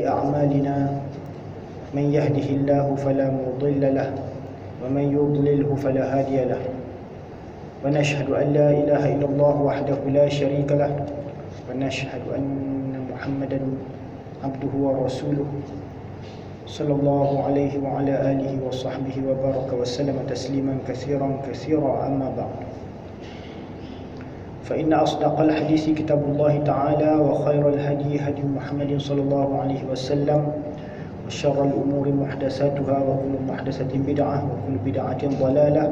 أعمالنا من يهده الله فلا مضل له ومن يضلله فلا هادي له ونشهد أن لا إله إلا الله وحده لا شريك له ونشهد أن محمدا عبده ورسوله صلى الله عليه وعلى آله وصحبه وبارك وسلم تسليما كثيرا أما بعد فإن أصدق الحديث كتاب الله تعالى وخير الهدي هدي محمد صلى الله عليه وسلم وشر الأمور محدثاتها وكل محدثة بدعة وكل بدعة ضلالة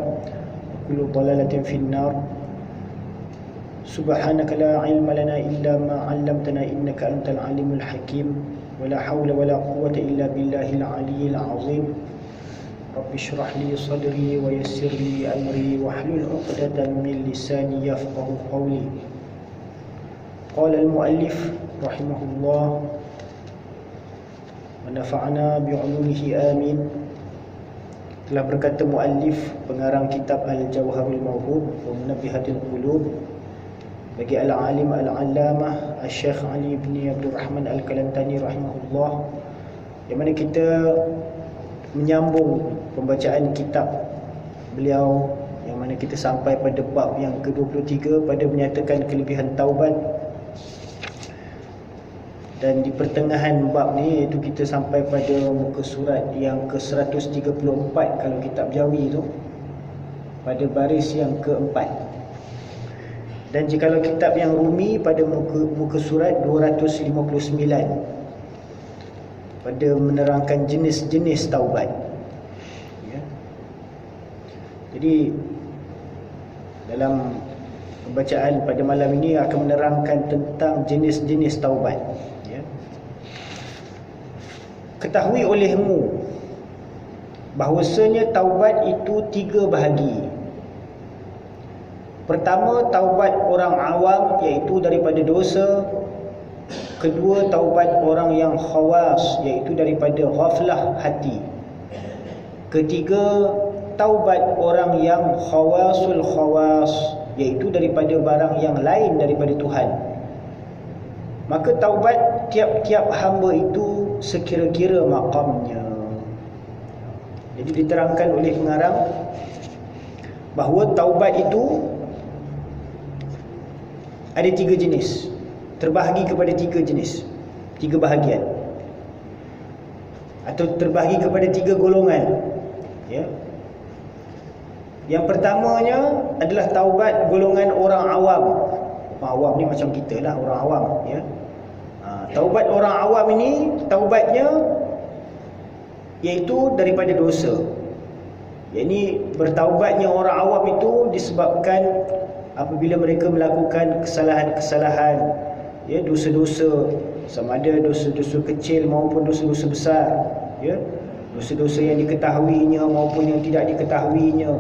وكل ضلالة في النار سبحانك لا علم لنا إلا ما علمتنا إنك أنت العليم الحكيم ولا حول ولا قوة إلا بالله العلي العظيم رب اشرح لي صدري ويسر لي أمري واحلل عقدة من لساني يفقه قولي. قال المؤلف رحمه الله ونفعنا بعلومه آمين. Telah berkata muallif pengarang kitab Al-Jawharul Mawhub wa Munabbihatul Qulub bagi al-alim al-allamah Al-Syekh Ali bin Abdul Rahman Al-Kalantani rahimahullah, yang mana kita menyambung pembacaan kitab beliau, yang mana kita sampai pada bab yang ke-23 pada menyatakan kelebihan taubat. Dan di pertengahan bab ni, iaitu kita sampai pada muka surat yang ke-134 kalau kitab Jawi tu, pada baris yang keempat. Dan jikalau kitab yang Rumi pada muka surat 259 pada menerangkan jenis-jenis taubat, ya. Jadi dalam pembacaan pada malam ini akan menerangkan tentang jenis-jenis taubat, ya. Ketahui olehmu bahawasanya taubat itu 3 bahagi. Pertama, taubat orang awam, iaitu daripada dosa. Kedua, taubat orang yang khawas, iaitu daripada ghaflah hati. Ketiga, taubat orang yang khawasul khawas, iaitu daripada barang yang lain daripada Tuhan. Maka taubat tiap-tiap hamba itu sekira-kira maqamnya. Jadi diterangkan oleh pengarang bahawa taubat itu ada 3 jenis, terbahagi kepada 3 jenis, 3 bahagian, atau terbahagi kepada 3 golongan, ya. Yang pertamanya adalah taubat golongan orang awam. Orang awam ni macam kita lah, orang awam, ya. Taubat orang awam ini, taubatnya iaitu daripada dosa. Yakni bertaubatnya orang awam itu disebabkan apabila mereka melakukan kesalahan-kesalahan, ya, dosa-dosa, sama ada dosa-dosa kecil maupun dosa-dosa besar, ya, dosa-dosa yang diketahuinya maupun yang tidak diketahuinya,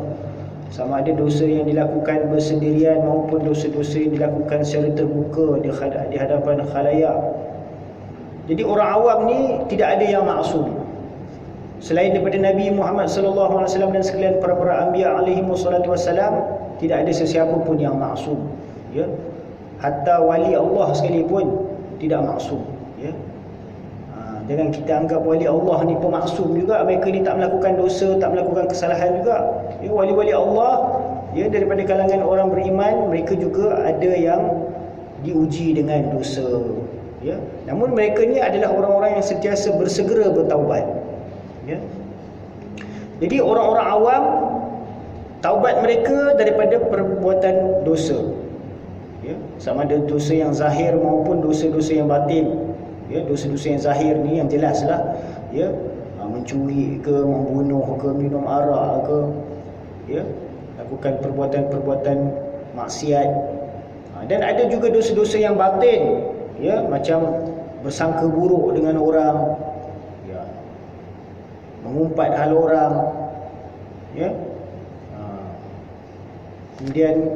sama ada dosa yang dilakukan bersendirian maupun dosa-dosa yang dilakukan secara terbuka di hadapan khalayak. Jadi orang awam ni tidak ada yang maksum selain daripada Nabi Muhammad sallallahu alaihi wasallam dan sekalian para anbiya alaihi wassalatu wassalam. Tidak ada sesiapa pun yang maksum, ya. Hatta wali Allah sekalipun tidak maksum, ya. Jangan kita anggap wali Allah ni pemaksum juga. Mereka ni tak melakukan dosa, tak melakukan kesalahan juga, ya. Wali-wali Allah, ya, daripada kalangan orang beriman, mereka juga ada yang diuji dengan dosa, ya. Namun mereka ni adalah orang-orang yang sentiasa bersegera bertaubat, ya. Jadi orang-orang awam, taubat mereka daripada perbuatan dosa, ya, sama ada dosa yang zahir maupun dosa-dosa yang batin, ya. Dosa-dosa yang zahir ni yang jelaslah, ya, mencuri ke, membunuh ke, minum arak ke, ya, lakukan perbuatan-perbuatan maksiat. Dan ada juga dosa-dosa yang batin, ya, macam bersangka buruk dengan orang, ya, mengumpat hal orang, ya. Kemudian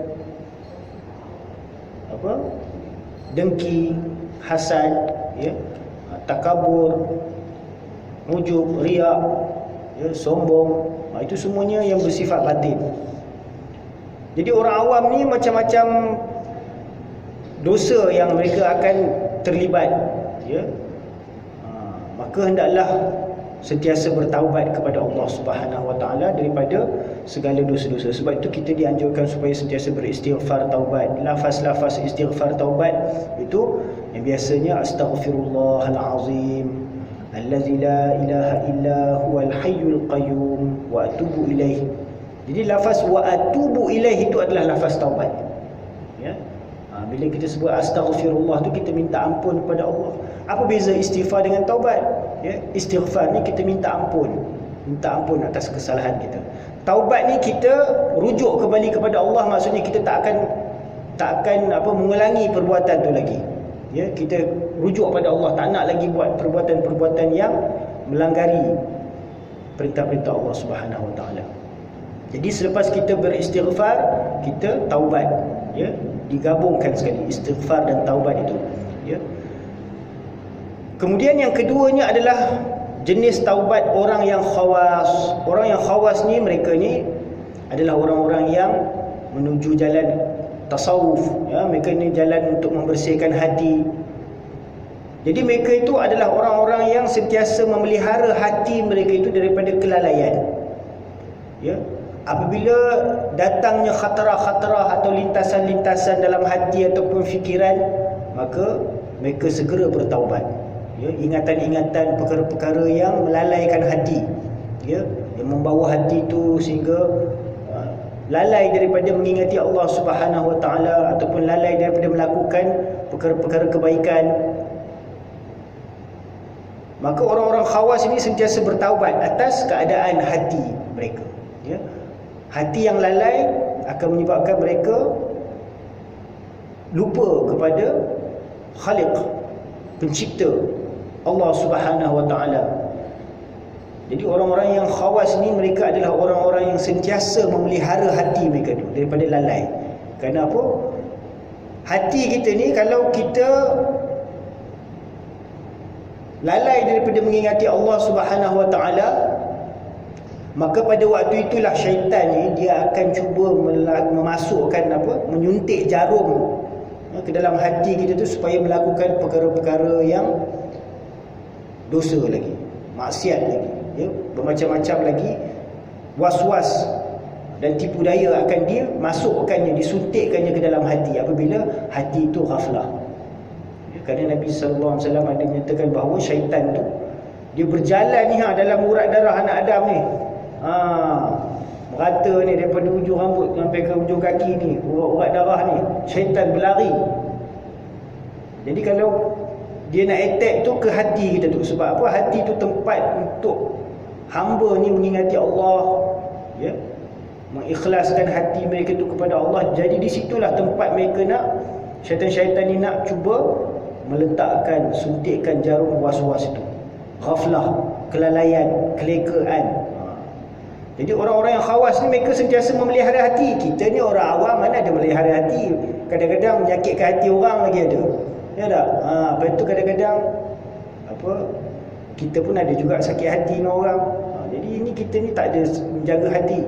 dengki, hasad, ya, takabur, ujub, riak, ya, sombong. Itu semuanya yang bersifat batin. Jadi orang awam ni macam-macam dosa yang mereka akan terlibat, ya. Maka hendaklah sentiasa bertaubat kepada Allah Subhanahu Wa Taala daripada segala dosa-dosa. Sebab itu kita dianjurkan supaya sentiasa beristighfar taubat. Lafaz-lafaz istighfar taubat itu yang biasanya astaghfirullahal azim allazi la ilaha illa huwal hayyul qayyum wa atubu ilaih. Jadi lafaz wa atubu ilaih itu adalah lafaz taubat. Ya. Bila kita sebut astaghfirullah tu kita minta ampun kepada Allah. Apa beza istighfar dengan taubat? Ya, istighfar ni kita minta ampun atas kesalahan kita. Taubat ni kita rujuk kembali kepada Allah, maksudnya kita tak akan mengulangi perbuatan tu lagi. Ya, kita rujuk pada Allah, tak nak lagi buat perbuatan-perbuatan yang melanggari perintah-perintah Allah Subhanahu Wa Taala. Jadi selepas kita beristighfar, kita taubat, ya, digabungkan sekali istighfar dan taubat itu, ya. Kemudian yang keduanya adalah jenis taubat orang yang khawas. Orang yang khawas ni, mereka ni adalah orang-orang yang menuju jalan tasawuf, ya. Mereka ni jalan untuk membersihkan hati. Jadi mereka itu adalah orang-orang yang sentiasa memelihara hati mereka itu daripada kelalaian, ya. Apabila datangnya khatarah-khatarah atau lintasan-lintasan dalam hati ataupun fikiran, maka mereka segera bertaubat. Ya, ingatan-ingatan perkara-perkara yang melalaikan hati, ya, yang membawa hati itu sehingga lalai daripada mengingati Allah Subhanahu Wa Taala ataupun lalai daripada melakukan perkara-perkara kebaikan. Maka orang-orang khawas ini sentiasa bertaubat atas keadaan hati mereka, ya. Hati yang lalai akan menyebabkan mereka lupa kepada Khaliq, pencipta Allah Subhanahu Wa Taala. Jadi orang-orang yang khawas ni mereka adalah orang-orang yang sentiasa memelihara hati mereka tu daripada lalai. Kerana apa? Hati kita ni kalau kita lalai daripada mengingati Allah Subhanahu Wa Taala, maka pada waktu itulah syaitan ni dia akan cuba memasukkan menyuntik jarum ke dalam hati kita tu supaya melakukan perkara-perkara yang dosa lagi, maksiat lagi, ya, bermacam-macam lagi was-was dan tipu daya akan dia masukkannya, disuntikkannya ke dalam hati apabila hati itu ghaflah. Ya, kerana Nabi sallallahu alaihi wasallam ada menyatakan bahawa syaitan tu dia berjalan ni dalam urat darah anak Adam ni. Merata ni daripada ujung rambut sampai ke ujung kaki ni, urat darah ni, syaitan berlari. Jadi kalau dia nak attack tu ke hati kita tu, sebab apa? Hati tu tempat untuk hamba ni mengingati Allah, ya, mengikhlaskan hati mereka tu kepada Allah. Jadi di situlah tempat mereka nak, syaitan-syaitan ni nak cuba meletakkan, suntikkan jarum was-was itu. Ghaflah, kelalaian, kelekaan. Jadi orang-orang yang khawas ni mereka sentiasa memelihara hati. Kita ni orang awam mana ada melihara hati. Kadang-kadang menyakitkan hati orang lagi ada. Ya tak? Lepas tu kadang-kadang kita pun ada juga sakit hati dengan orang. Jadi ini kita ni tak ada menjaga hati.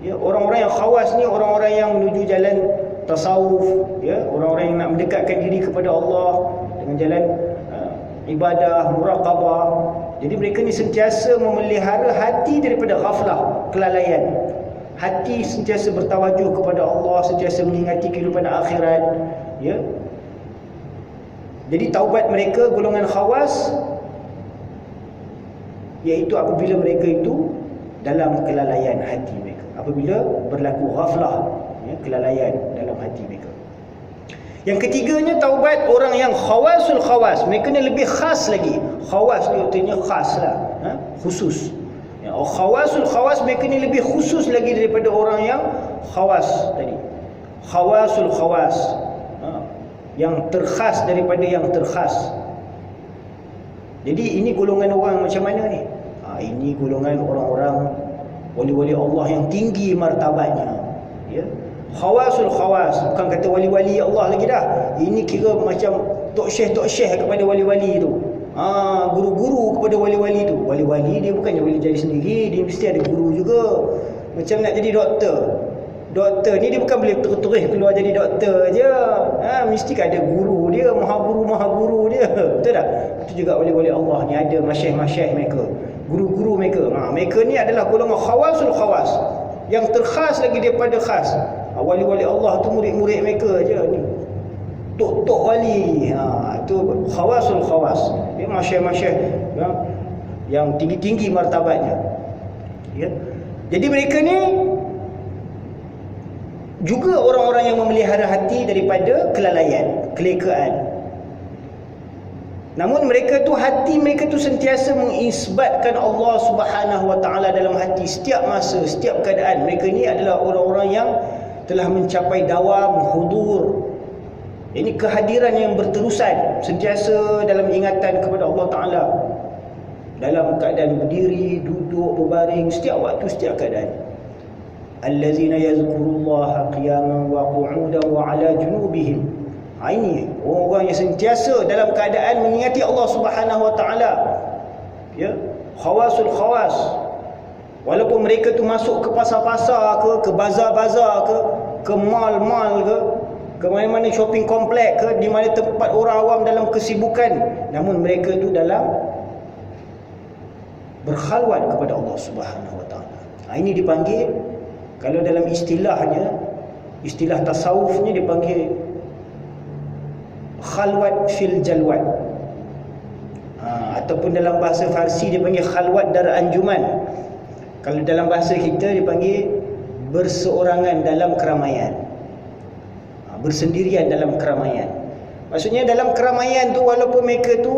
Ya, orang-orang yang khawas ni orang-orang yang menuju jalan tasawuf, ya, orang-orang yang nak mendekatkan diri kepada Allah dengan jalan ibadah, muraqabah. Jadi mereka ni sentiasa memelihara hati daripada ghaflah, kelalaian. Hati sentiasa bertawajuh kepada Allah, sentiasa mengingati kehidupan akhirat, ya. Jadi taubat mereka golongan khawas iaitu apabila mereka itu dalam kelalaian hati mereka, apabila berlaku ghaflah, ya, kelalaian dalam hati mereka. Yang ketiganya taubat orang yang khawasul khawas. Mereka ni lebih khas lagi. Khawas ni artinya khas lah, khusus. Ya, khawasul khawas, mereka ni lebih khusus lagi daripada orang yang khawas tadi. Khawasul khawas, yang terkhas daripada yang terkhas. Jadi ini golongan orang macam mana ni? Ini golongan orang-orang wali-wali Allah yang tinggi martabatnya, ya. Khawasul khawas, bukan kata wali-wali Allah lagi dah. Ini kira macam tok syekh kepada wali-wali tu. Guru-guru kepada wali-wali tu. Wali-wali dia bukannya boleh jadi sendiri, dia mesti ada guru juga. Macam nak jadi doktor, Doktor ni dia bukan boleh terus keluar jadi doktor je. Mesti ada guru dia, maha guru dia. Betul tak? Itu juga wali-wali Allah ni ada masyayikh mereka, guru-guru mereka. Mereka ni adalah golongan khawasul khawas, yang terkhas lagi daripada khas. Wali-wali Allah tu murid-murid mereka je ni. Tok-tok wali. Itu khawasul khawas. Dia masyayikh yang tinggi-tinggi martabatnya. Ya. Jadi mereka ni juga orang-orang yang memelihara hati daripada kelalaian, kelekaan. Namun mereka tu, hati mereka tu sentiasa mengisbatkan Allah Subhanahu Wa Taala dalam hati setiap masa, setiap keadaan. Mereka ni adalah orang-orang yang telah mencapai dawam hudur. Ini kehadiran yang berterusan, sentiasa dalam ingatan kepada Allah Taala. Dalam keadaan berdiri, duduk, berbaring, setiap waktu, setiap keadaan. Allazina yazkurullaha qiyaman wa qu'udan wa 'ala junubihim. Ini orang-orang yang sentiasa dalam keadaan mengingati Allah Subhanahu Wa Taala. Ya, khawasul khawas. Walaupun mereka tu masuk ke pasar-pasar ke bazar-bazar ke mall-mall ke mana-mana shopping komplek ke, di mana tempat orang awam dalam kesibukan, namun mereka tu dalam berkhalwat kepada Allah Subhanahu Wa Taala. Ini dipanggil, kalau dalam istilahnya, istilah tasawufnya dipanggil khalwat fil jalwat. Ataupun dalam bahasa Farsi dipanggil khalwat dar anjuman. Kalau dalam bahasa kita dipanggil berseorangan dalam keramaian. Bersendirian dalam keramaian. Maksudnya dalam keramaian tu, walaupun mereka tu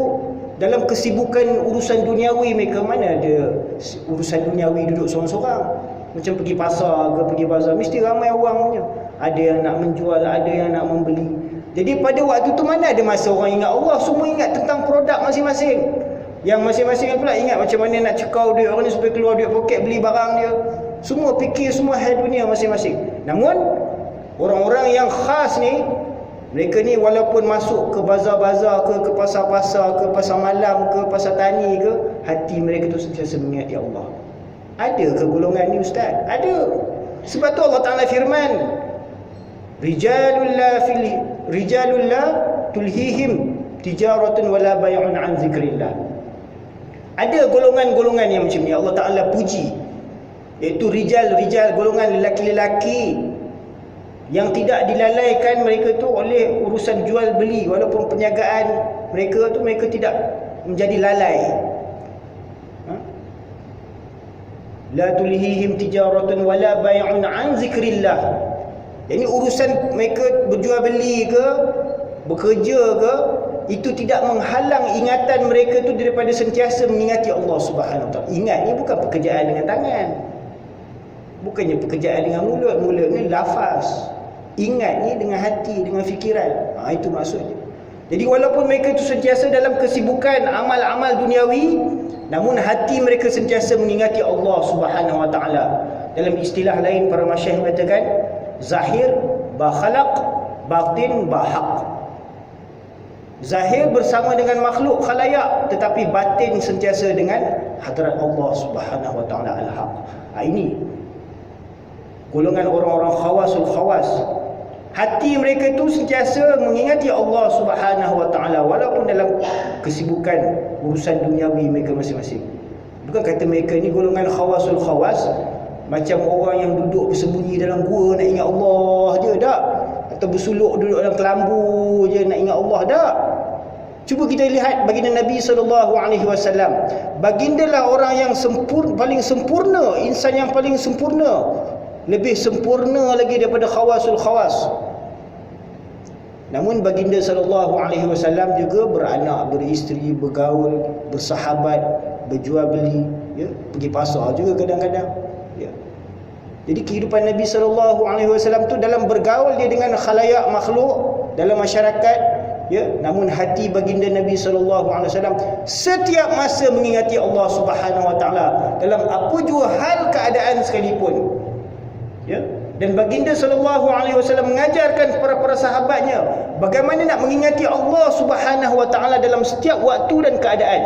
dalam kesibukan urusan duniawi, mereka mana ada urusan duniawi duduk seorang-seorang. Macam pergi pasar ke pergi bazar, mesti ramai orang punya. Ada yang nak menjual, ada yang nak membeli. Jadi pada waktu tu mana ada masa orang ingat Allah, semua ingat tentang produk masing-masing. Yang masing-masing pula ingat macam mana nak cekau duit orang ni supaya keluar duit poket beli barang dia. Semua fikir semua hal dunia masing-masing. Namun orang-orang yang khas ni, mereka ni walaupun masuk ke bazar-bazar ke pasar-pasar ke pasar malam ke pasar tani ke, hati mereka tu sentiasa mengingat ya Allah. Ada ke golongan ni ustaz? Ada. Sebab tu Allah Taala firman, rijalul la tulhihim tijaratun wala bay'un an zikrillah. Ada golongan-golongan yang macam ni Allah Taala puji, iaitu rijal-rijal, golongan lelaki-lelaki yang tidak dilalaikan mereka tu oleh urusan jual beli. Walaupun perniagaan mereka tu, mereka tidak menjadi lalai. La tulhihim tijaratun wala bay'un an zikrillah. Jadi urusan mereka berjual beli ke, bekerja ke, itu tidak menghalang ingatan mereka tu daripada sentiasa mengingati Allah Subhanahu Wa Taala. Ingat ni bukan pekerjaan dengan tangan, bukannya pekerjaan dengan mulut. Mulut ni lafaz. Ingat ni dengan hati, dengan fikiran. Itu maksudnya. Jadi walaupun mereka itu sentiasa dalam kesibukan amal-amal duniawi, namun hati mereka sentiasa mengingati Allah Subhanahu Wa Taala. Dalam istilah lain para masyayikh mengatakan zahir ba khalaq, batin ba haq. Zahir bersama dengan makhluk khalayak, tetapi batin sentiasa dengan hadrat Allah Subhanahu Wa Taala al-haq. Ini golongan orang-orang khawasul khawas. Hati mereka tu sentiasa mengingati Allah Subhanahu Wa Taala walaupun dalam kesibukan urusan duniawi mereka masing-masing. Bukan kata mereka ni golongan khawasul khawas macam orang yang duduk bersembunyi dalam gua nak ingat Allah je, tak? Atau bersuluk duduk dalam kelambu je nak ingat Allah, tak? Cuba kita lihat baginda Nabi SAW. Bagindalah orang yang paling sempurna, insan yang paling sempurna, lebih sempurna lagi daripada khawasul khawas. Namun baginda SAW juga beranak, beristeri, bergaul, bersahabat, berjual beli, ya, pergi pasar juga kadang-kadang, ya. Jadi kehidupan Nabi SAW tu dalam bergaul dia dengan khalayak makhluk dalam masyarakat, ya. Namun hati baginda Nabi SAW setiap masa mengingati Allah Subhanahu Wa Taala dalam apa jua hal keadaan sekalipun, ya. Dan baginda SAW mengajarkan kepada para sahabatnya bagaimana nak mengingati Allah Subhanahu Wa Taala dalam setiap waktu dan keadaan.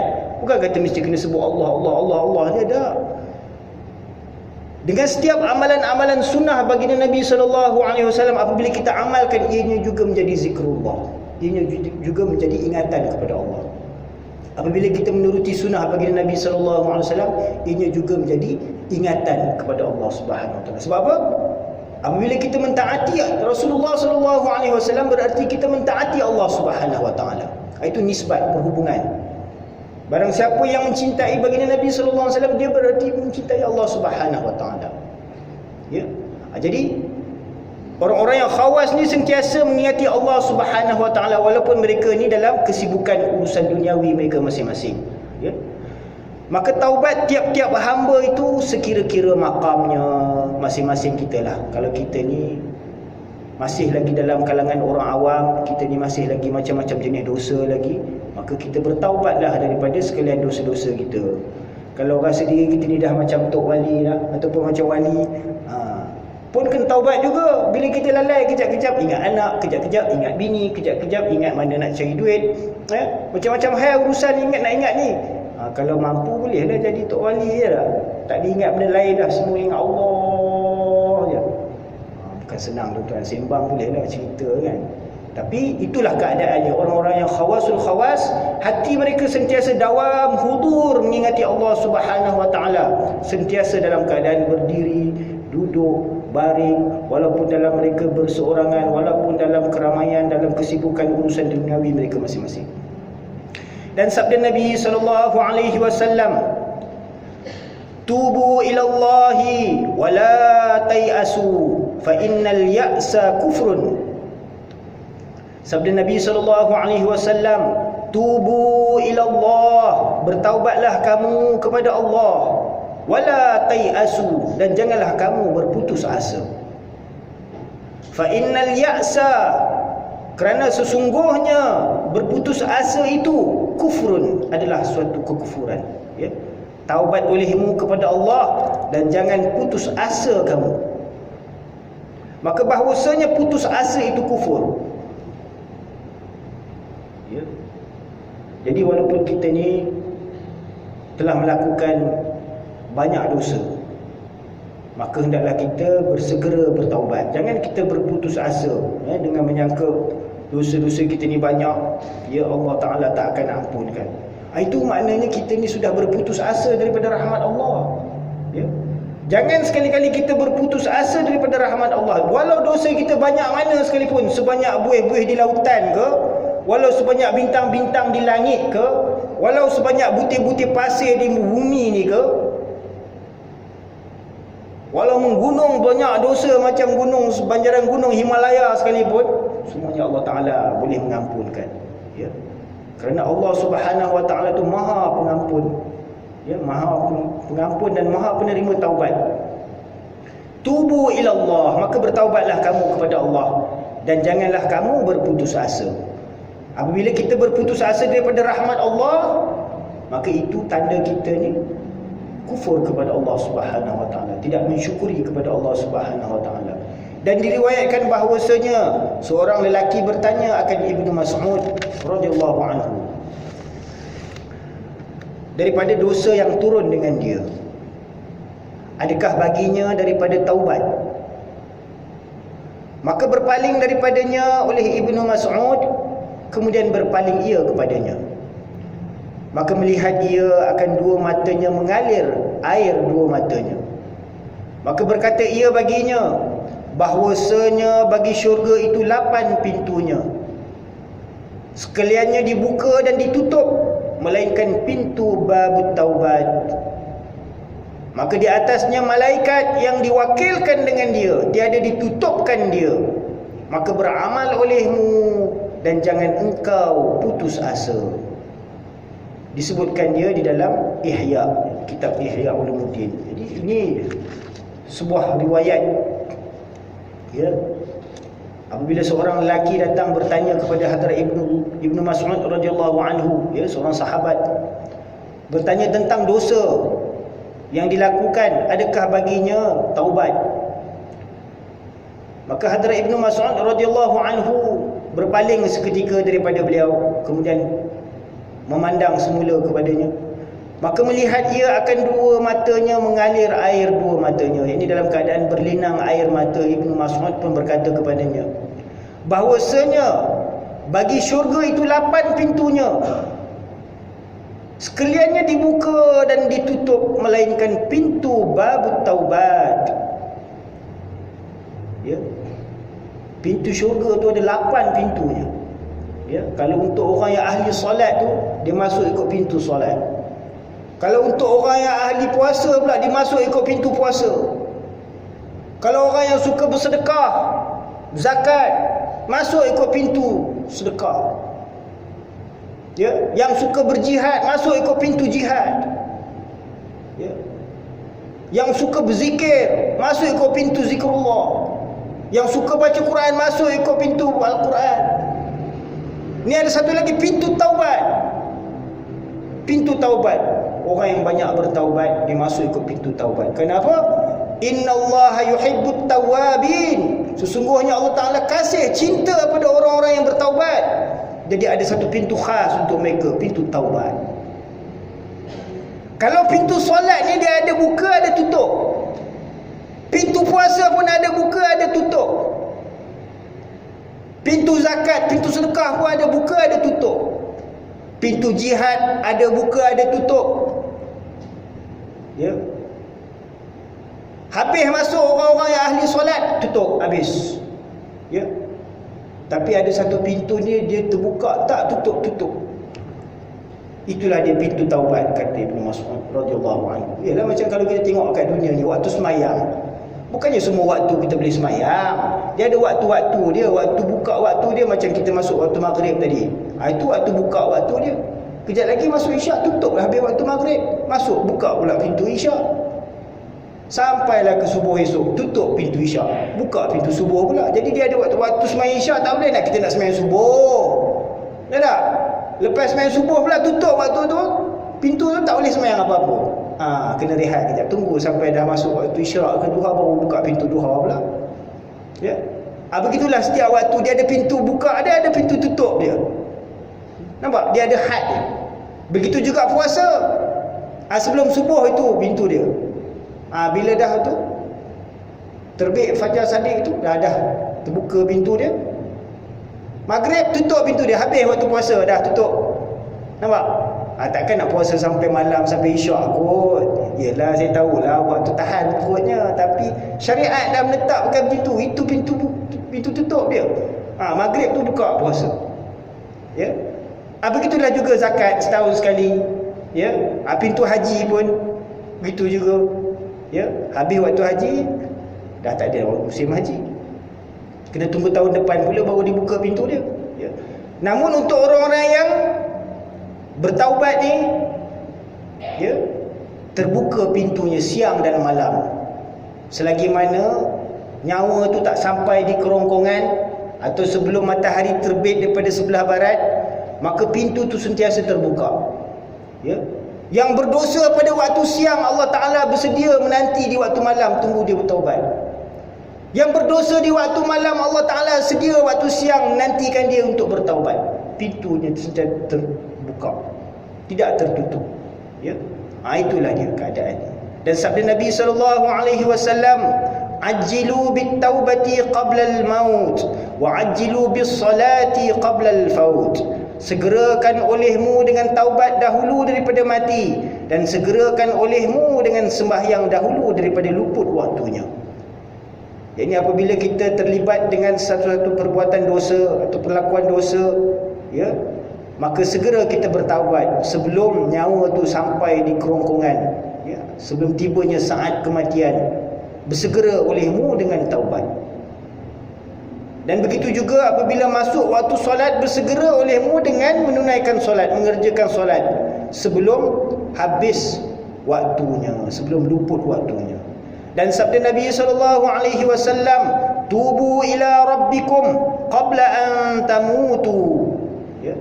Bukan kata mesti kena sebut Allah, Allah, Allah, Allah. Dia tak. Dengan setiap amalan-amalan sunnah baginda Nabi SAW, apabila kita amalkan, ianya juga menjadi zikrullah, ianya juga menjadi ingatan kepada Allah. Apabila kita menuruti sunnah baginda Nabi SAW, ianya juga menjadi ingatan kepada Allah Subhanahu Wa Taala. Sebab apa? Apabila kita mentaati Rasulullah SAW, berarti kita mentaati Allah Subhanahu Wa Taala. Itu nisbat perhubungan. Barang siapa yang mencintai baginda Nabi SAW, dia berarti mencintai Allah Subhanahu Wa Taala. Ya. Jadi orang-orang yang khawas ni sentiasa mengingati Allah Subhanahu Wa Taala, walaupun mereka ni dalam kesibukan urusan duniawi mereka masing-masing. Ya. Maka taubat tiap-tiap hamba itu sekira-kira makamnya masing-masing kita lah. Kalau kita ni masih lagi dalam kalangan orang awam, kita ni masih lagi macam-macam jenis dosa lagi, maka kita bertaubatlah daripada sekalian dosa-dosa kita. Kalau rasa diri kita ni dah macam tok wali dah, ataupun macam wali, pun kena taubat juga. Bila kita lalai, kejap-kejap ingat anak, kejap-kejap ingat bini, kejap-kejap ingat mana nak cari duit, macam-macam hal urusan nak ingat ni. Kalau mampu bolehlah jadi tok wali je lah. Tak diingat benda lain dah, semua ingat Allah je. Bukan senang tuan-tuan, sembang bolehlah cerita kan. Tapi itulah keadaannya orang-orang yang khawasul khawas, hati mereka sentiasa dawam hudur mengingati Allah Subhanahu Wa Taala, sentiasa dalam keadaan berdiri, duduk, baring, walaupun dalam mereka berseorangan, walaupun dalam keramaian, dalam kesibukan urusan duniawi mereka masing-masing. Dan sabda Nabi SAW, tubu ilallahi wa la tayasu fa innal ya'sa kufrun. Sabda Nabi SAW, tubu ilallah, bertaubatlah kamu kepada Allah, wala tayasu, dan janganlah kamu berputus asa. Fa innal ya'sa, kerana sesungguhnya berputus asa itu kufrun, adalah suatu kekufuran. Ya? Taubat olehmu kepada Allah dan jangan putus asa kamu. Maka bahawasanya putus asa itu kufur. Ya? Jadi walaupun kita ni telah melakukan banyak dosa, maka hendaklah kita bersegera bertaubat. Jangan kita berputus asa dengan menyangka dosa-dosa kita ni banyak, ya Allah Ta'ala tak akan ampunkan. Itu maknanya kita ni sudah berputus asa daripada rahmat Allah. Ya? Jangan sekali-kali kita berputus asa daripada rahmat Allah. Walau dosa kita banyak mana sekalipun, sebanyak buih-buih di lautan ke, walau sebanyak bintang-bintang di langit ke, walau sebanyak butir-butir pasir di bumi ni ke, walau menggunung banyak dosa macam gunung, banjaran gunung Himalaya sekalipun, semuanya Allah Ta'ala boleh mengampunkan. Ya? Kerana Allah Subhanahu Wa Ta'ala itu Maha Pengampun. Ya, Maha Pengampun dan Maha Penerima taubat. Tubu ilallah, maka bertaubatlah kamu kepada Allah dan janganlah kamu berputus asa. Apabila kita berputus asa daripada rahmat Allah, maka itu tanda kita ni kufur kepada Allah Subhanahu Wa Ta'ala, tidak mensyukuri kepada Allah Subhanahu Wa Ta'ala. Dan diriwayatkan bahawasanya seorang lelaki bertanya akan Ibnu Mas'ud radhiyallahu anhu daripada dosa yang turun dengan dia, adakah baginya daripada taubat? Maka berpaling daripadanya oleh Ibnu Mas'ud, kemudian berpaling ia kepadanya. Maka melihat ia akan dua matanya mengalir air dua matanya. Maka berkata ia baginya, bahwasanya bagi syurga itu 8 pintunya, sekaliannya dibuka dan ditutup, melainkan pintu babut taubat. Maka di atasnya malaikat yang diwakilkan dengan dia, tiada ditutupkan dia. Maka beramal olehmu dan jangan engkau putus asa. Disebutkan dia di dalam Ihya, kitab Ihya Ulumuddin. Jadi ini sebuah riwayat, ya. Apabila seorang lelaki datang bertanya kepada Hadrat Ibnu Mas'ud radhiyallahu anhu, ya, seorang sahabat, bertanya tentang dosa yang dilakukan, adakah baginya taubat? Maka Hadrat Ibnu Mas'ud radhiyallahu anhu berpaling seketika daripada beliau, kemudian memandang semula kepadanya. maka melihat ia akan dua matanya mengalir air dua matanya. Ini dalam keadaan berlinang air mata. Ibnu Mas'ud pun berkata kepadanya bahwasanya bagi syurga itu 8 pintunya, sekaliannya dibuka dan ditutup melainkan pintu bab taubat. Ya, pintu syurga tu ada 8 pintunya. Ya, kalau untuk orang yang ahli solat tu, dia masuk ikut pintu solat. Kalau untuk orang yang ahli puasa pula, dia masuk ikut pintu puasa. Kalau orang yang suka bersedekah, zakat, masuk ikut pintu sedekah. Ya, yang suka berjihad, masuk ikut pintu jihad. Ya, yang suka berzikir, masuk ikut pintu zikrullah. Yang suka baca Quran, masuk ikut pintu Al-Quran. Ni ada satu lagi, pintu taubat. Pintu taubat. Orang yang banyak bertaubat, dia masuk ikut pintu taubat. Kenapa? Innallaha yuhibbut tawwabin. Sesungguhnya Allah Ta'ala kasih, cinta pada orang-orang yang bertaubat. Jadi ada satu pintu khas untuk mereka, pintu taubat. Kalau pintu solat ni dia ada buka, ada tutup. Pintu puasa pun ada buka, ada tutup. Pintu zakat, pintu sedekah pun ada buka, ada tutup. Pintu jihad ada buka, ada tutup. Ya. Habis masuk orang-orang yang ahli solat, tutup, habis. Ya. Tapi ada satu pintu ni dia terbuka, tak tutup. Itulah dia pintu taubat, kata Ibnu Mas'ud radhiyallahu anhu. Yalah, macam kalau kita tengok kat dunia ni, waktu semayang, bukannya semua waktu kita boleh semayang. Dia ada waktu-waktu dia, waktu buka waktu dia. Macam kita masuk waktu maghrib tadi, itu waktu buka waktu dia. Kejap lagi masuk isyak, tutup lah habis waktu maghrib. Masuk, buka pula pintu isyak. Sampailah ke subuh esok, tutup pintu isyak, buka pintu subuh pula. Jadi dia ada waktu-waktu semayang isyak, tak boleh nak kita nak semayang subuh. Dah tak? Lepas semayang subuh pula tutup waktu tu, pintu tu tak boleh semayang apa-apa. Kena rehat kejap, tunggu sampai dah masuk waktu isyak ke duha, baru buka pintu duha pula. Ya. Begitulah setiap waktu dia ada pintu buka, ada pintu tutup dia. Nampak? Dia ada had dia. Begitu juga puasa. Sebelum subuh itu pintu dia. Bila dah tu terbit fajar sadiq tu, dah terbuka pintu dia. Maghrib tutup pintu dia, habis waktu puasa dah tutup. Nampak? Takkan nak puasa sampai malam, sampai isyak kot. Yelah, saya tahulah waktu tahan perutnya, tapi syariat dah menetapkan begitu. Itu pintu tutup dia. Maghrib tu buka puasa. Ya. Begitulah juga zakat setahun sekali. Ya. Pintu haji pun begitu juga. Ya, habis waktu haji dah tak ada musim haji. Kena tunggu tahun depan pula baru dibuka pintu dia. Ya. Namun untuk orang-orang yang bertaubat ni, ya, terbuka pintunya siang dan malam. Selagi mana nyawa tu tak sampai di kerongkongan atau sebelum matahari terbit daripada sebelah barat, maka pintu tu sentiasa terbuka. Ya. Yang berdosa pada waktu siang, Allah Ta'ala bersedia menanti di waktu malam, tunggu dia bertaubat. Yang berdosa di waktu malam, Allah Ta'ala sedia waktu siang menantikan dia untuk bertaubat. Pintunya sentiasa terbuka, tidak tertutup. Ya, itulah dia keadaan. Dan sabda Nabi SAW, "Ajjilu bit-taubati qabla al-maut wa ajjilu bis-salati qabla al-faut." Segerakan olehmu dengan taubat dahulu daripada mati, dan segerakan olehmu dengan sembahyang dahulu daripada luput waktunya. Jadi apabila kita terlibat dengan satu-satu perbuatan dosa atau perlakuan dosa, ya, maka segera kita bertaubat sebelum nyawa tu sampai di kerongkongan, ya, sebelum tibanya saat kematian. Bersegera olehmu dengan taubat. Dan begitu juga apabila masuk waktu solat, bersegera olehmu dengan menunaikan solat, mengerjakan solat sebelum habis waktunya, sebelum luput waktunya. Dan sabda Nabi SAW, "Tubu ila rabbikum qabla an tamutu." Ya.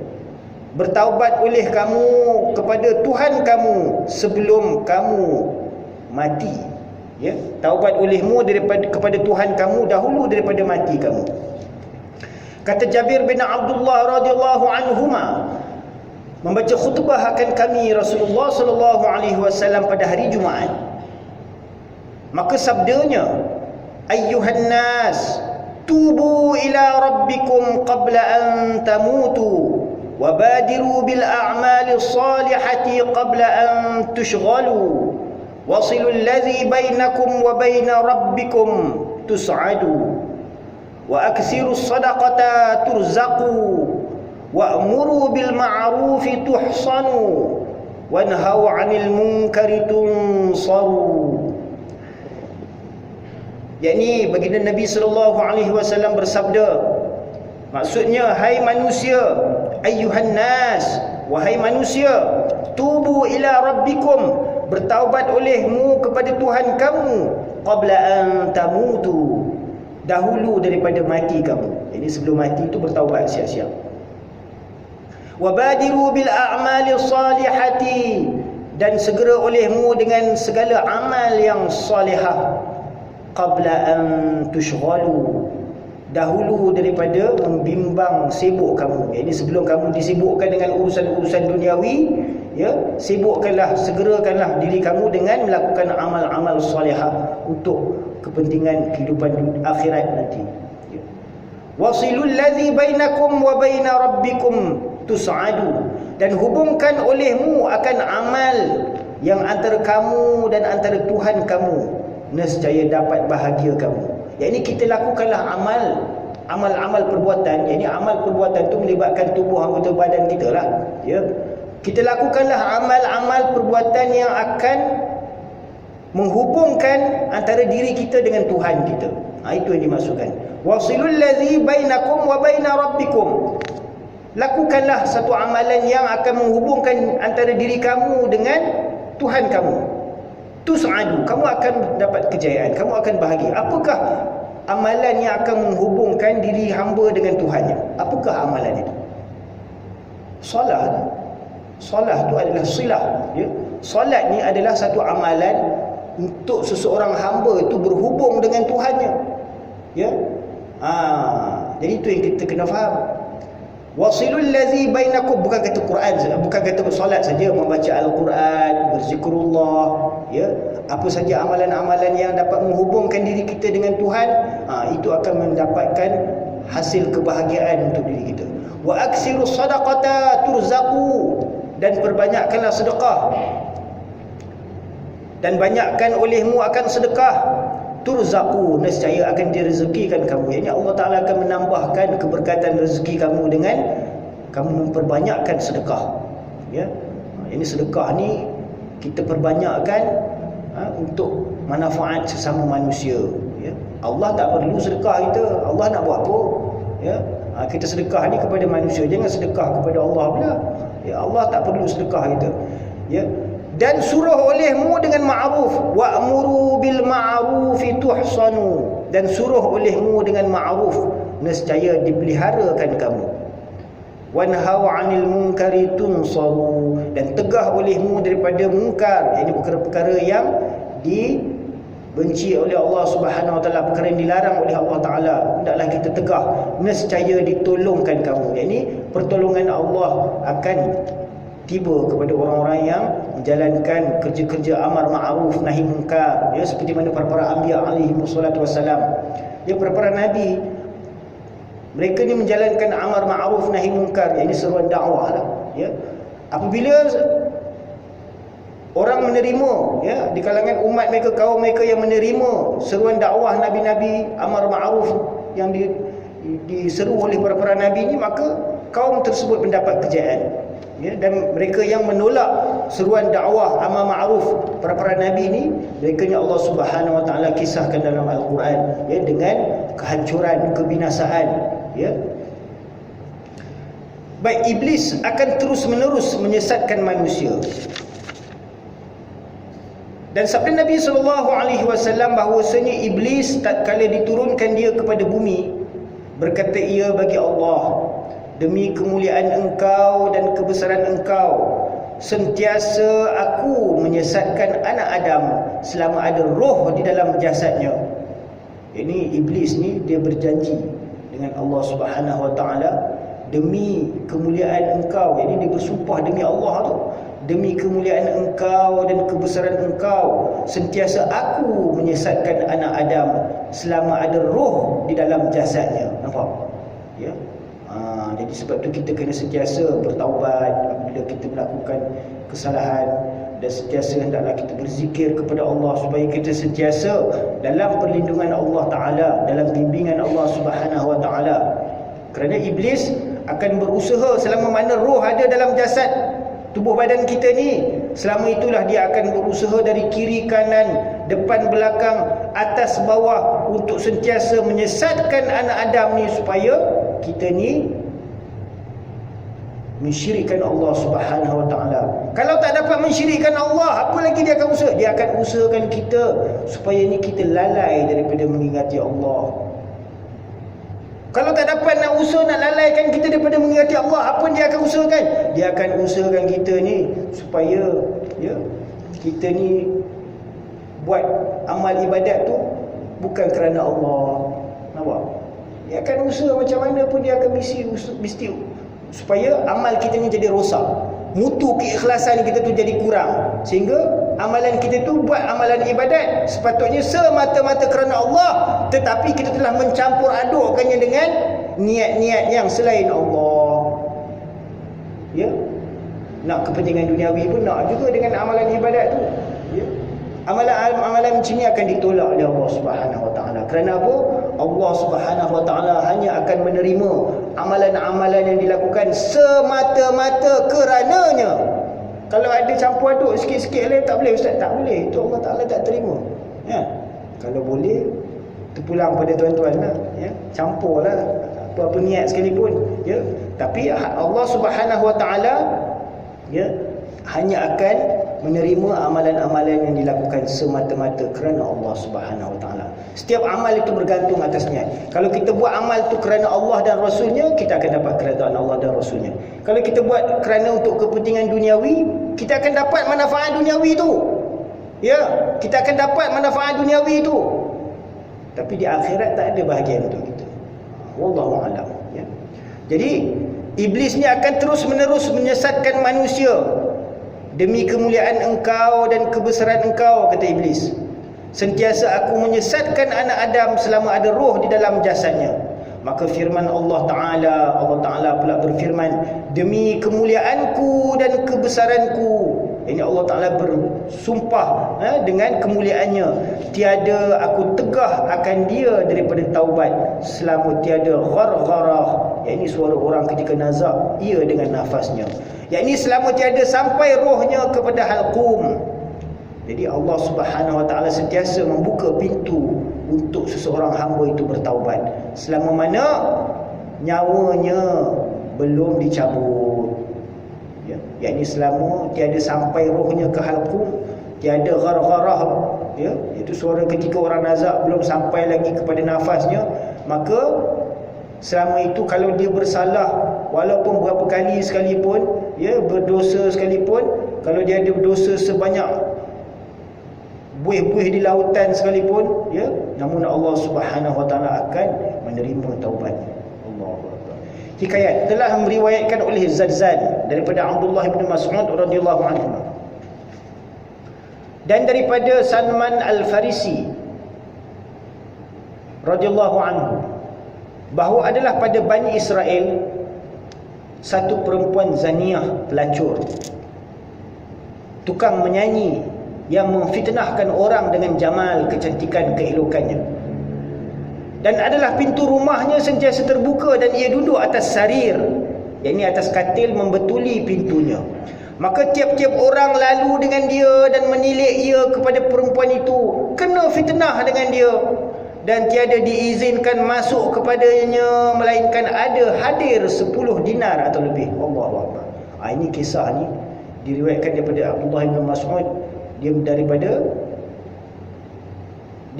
Bertaubat oleh kamu kepada Tuhan kamu sebelum kamu mati. Ya, taubat olehmu kepada Tuhan kamu dahulu daripada mati kamu. Kata Jabir bin Abdullah radhiyallahu anhuma, membaca khutbah akan kami Rasulullah sallallahu alaihi wasallam pada hari Jumaat. Maka sabdanya, ayyuhan nas tubu ila rabbikum qabla an tamutu wabadiru bil a'mali salihati qabla an tushghalu wasilul ladzi bainakum wa baina rabbikum tus'adu wa aksiru sadaqata turzaqu wa'muru bil ma'rufi tuhsanu wanhau 'anil munkari tunsaru. Yakni baginda Nabi sallallahu alaihi wasallam bersabda, maksudnya, hai manusia, ayyuhan nas, wahai manusia, tubu ila rabbikum, bertaubat olehmu kepada Tuhan kamu, qabla an tamutu, dahulu daripada mati kamu. Jadi sebelum mati itu bertaubat siap-siap. Wabadiru bil a'mali salihati, dan segera olehmu dengan segala amal yang salihah, qabla an tushghalu, dahulu daripada membimbang sibuk kamu. Ini sebelum kamu disibukkan dengan urusan-urusan duniawi, ya, sibukkanlah, segerakanlah diri kamu dengan melakukan amal-amal salihah untuk kepentingan kehidupan akhirat nanti. Ya. Wasilul ladzi bainakum wa baina rabbikum tus'adu, dan hubungkan olehmu akan amal yang antara kamu dan antara Tuhan kamu, nescaya dapat bahagia kamu. Yakni kita lakukanlah amal perbuatan. Yakni amal perbuatan itu melibatkan tubuh anggota badan kita lah, ya. Kita lakukanlah amal-amal perbuatan yang akan menghubungkan antara diri kita dengan Tuhan kita. Itu yang dimaksudkan. Wasilul ladzi bainakum wa baina rabbikum, lakukanlah satu amalan yang akan menghubungkan antara diri kamu dengan Tuhan kamu. Tus'adu, kamu akan dapat kejayaan, kamu akan bahagia. Apakah amalan yang akan menghubungkan diri hamba dengan Tuhannya? Apakah amalan itu? Solat. Solat itu adalah silah, ya. Solat ni adalah satu amalan untuk seseorang hamba itu berhubung dengan Tuhannya, ya. Jadi itu yang kita kena faham. Wasilul ladzi bainakum, bukan kata Quran, bukan kata solat saja, membaca Al-Quran, berzikrullah, ya. Apa saja amalan-amalan yang dapat menghubungkan diri kita dengan Tuhan, itu akan mendapatkan hasil kebahagiaan untuk diri kita. Wa aksiru sadaqata turzaqu, dan perbanyakkanlah sedekah, dan banyakkan olehmu akan sedekah, turzaqu, nescaya akan direzekikan kamu. Iaitu Allah Ta'ala akan menambahkan keberkatan rezeki kamu dengan kamu memperbanyakkan sedekah, ya. Ini sedekah ni kita perbanyakkan untuk manfaat sesama manusia, ya. Allah tak perlu sedekah kita. Allah nak buat apa, ya. Kita sedekah ni kepada manusia, jangan sedekah kepada Allah pula, ya. Allah tak perlu sedekah kita, ya. Dan suruh olehmu dengan ma'ruf, wa'muru bil ma'rufi tuhsanu, dan suruh olehmu dengan ma'ruf, nescaya dipeliharakan kamu. Wanhau 'anil munkari tunsaru, dan tegah olehmu daripada mungkar, iaitu perkara-perkara yang dibenci oleh Allah Subhanahu Wa Taala, perkara yang dilarang oleh Allah Taala, hendaklah kita tegah, nescaya ditolongkan kamu. Iaitu pertolongan Allah akan tiba kepada orang-orang yang menjalankan kerja-kerja amar ma'ruf nahi munkar, ya, seperti mana para anbiya alaihi wassalatu wassalam, ya, para nabi, mereka ni menjalankan amar ma'ruf nahi munkar, ini seruan dakwah lah, ya. Apabila orang menerima, ya, di kalangan umat mereka, kaum mereka yang menerima seruan dakwah nabi-nabi, amar ma'ruf yang diseru oleh para nabi ni, maka kaum tersebut mendapat kejayaan, ya. Dan mereka yang menolak seruan dakwah amar ma'ruf para nabi ni, mereka ni Allah Subhanahu Wa Taala kisahkan dalam Al-Quran, ya, dengan kehancuran, kebinasaan, ya. Baik, iblis akan terus-menerus menyesatkan manusia. Dan sabda Nabi SAW bahawasanya iblis tatkala diturunkan dia kepada bumi, berkata ia bagi Allah, demi kemuliaan engkau dan kebesaran engkau, sentiasa aku menyesatkan anak Adam selama ada roh di dalam jasadnya. Ini iblis ni dia berjanji dengan Allah Subhanahu Wa Taala, demi kemuliaan engkau, yakni dia bersumpah demi Allah tu, demi kemuliaan engkau dan kebesaran engkau, sentiasa aku menyesatkan anak Adam selama ada roh di dalam jasadnya. Nampak? Ya. Jadi sebab tu kita kena sentiasa bertaubat apabila kita melakukan kesalahan, dan sentiasa hendaklah kita berzikir kepada Allah supaya kita sentiasa dalam perlindungan Allah Ta'ala, dalam bimbingan Allah Subhanahu Wa Ta'ala. Kerana iblis akan berusaha selama mana roh ada dalam jasad tubuh badan kita ni, selama itulah dia akan berusaha dari kiri kanan, depan belakang, atas bawah untuk sentiasa menyesatkan anak Adam ni supaya kita ni mensyirikkan Allah Subhanahu Wa Ta'ala. Kalau tak dapat mensyirikkan Allah, apa lagi dia akan usaha? Dia akan usahakan kita supaya ni kita lalai daripada mengingati Allah. Kalau tak dapat nak usaha nak lalaikan kita daripada mengingati Allah, apa dia akan usahakan? Dia akan usahakan kita ni supaya kita ni buat amal ibadat tu bukan kerana Allah. Nampak? Dia akan usaha macam mana pun, dia akan mesti supaya amal kita ni jadi rosak, mutu keikhlasan kita tu jadi kurang, sehingga amalan kita tu buat amalan ibadat sepatutnya semata-mata kerana Allah, tetapi kita telah mencampur adukkannya dengan niat-niat yang selain Allah. Ya, nak kepentingan duniawi pun nak juga dengan amalan ibadat tu. Ya, amalan macam ni akan ditolak oleh Allah Subhanahu Wa Ta'ala. Kerana apa? Allah Subhanahu Wa Ta'ala hanya akan menerima amalan-amalan yang dilakukan semata-mata kerananya. Kalau ada campur aduk sikit-sikit lain, tak boleh Ustaz, tak boleh. Itu Allah Ta'ala tak terima. Ya. Kalau boleh, terpulang pada tuan-tuan lah. Ya. Campurlah apa-apa niat sekalipun. Ya. Tapi Allah Subhanahu Wa Ta'ala hanya akan menerima amalan-amalan yang dilakukan semata-mata kerana Allah Subhanahu Wa Ta'ala. Setiap amal itu bergantung atas niat. Kalau kita buat amal itu kerana Allah dan Rasulnya, kita akan dapat keredaan Allah dan Rasulnya. Kalau kita buat kerana untuk kepentingan duniawi, kita akan dapat manfaat duniawi itu. Ya, kita akan dapat manfaat duniawi itu. Tapi di akhirat tak ada bahagian untuk kita. Wallahu a'lam. Ya. Jadi iblis ni akan terus-menerus menyesatkan manusia. Demi kemuliaan engkau dan kebesaran engkau, kata iblis, sentiasa aku menyesatkan anak Adam selama ada roh di dalam jasadnya. Maka firman Allah Ta'ala pula berfirman, demi kemuliaanku dan kebesaranku. Ini Allah Ta'ala bersumpah dengan kemuliaannya, tiada aku tegah akan dia daripada taubat selama tiada ghargharah, yakni suara orang ketika nazak ia dengan nafasnya, yakni selama tiada sampai rohnya kepada halqum. Jadi Allah Subhanahu Wa Ta'ala sentiasa membuka pintu untuk seseorang hamba itu bertaubat selama mana nyawanya belum dicabut. Ya, yakni selama tiada sampai rohnya ke halqum, tiada ghargharah, ya, itu suara ketika orang nazak belum sampai lagi kepada nafasnya, maka selama itu kalau dia bersalah walaupun berapa kali sekalipun, ya, berdosa sekalipun, kalau dia ada dosa sebanyak buih-buih di lautan sekalipun, ya, namun Allah Subhanahu Wa Ta'ala akan menerima taubatnya. Allahu Akbar. Hikayat telah meriwayatkan oleh Zadzan daripada Abdullah bin Mas'ud radhiyallahu anhu, dan daripada Salman Al-Farisi radhiyallahu anhu, bahawa adalah pada Bani Israel satu perempuan zaniah, pelacur, tukang menyanyi yang memfitnahkan orang dengan jamal, kecantikan, keelokannya. Dan adalah pintu rumahnya sentiasa terbuka dan ia duduk atas sarir, yakni atas katil, membetuli pintunya. Maka tiap-tiap orang lalu dengan dia dan menilik ia kepada perempuan itu, kena fitnah dengan dia, dan tiada diizinkan masuk kepadanya melainkan ada hadir 10 dinar atau lebih. Allahu Akbar. Ini kisah ni diriwayatkan daripada Abdullah bin Mas'ud. Dia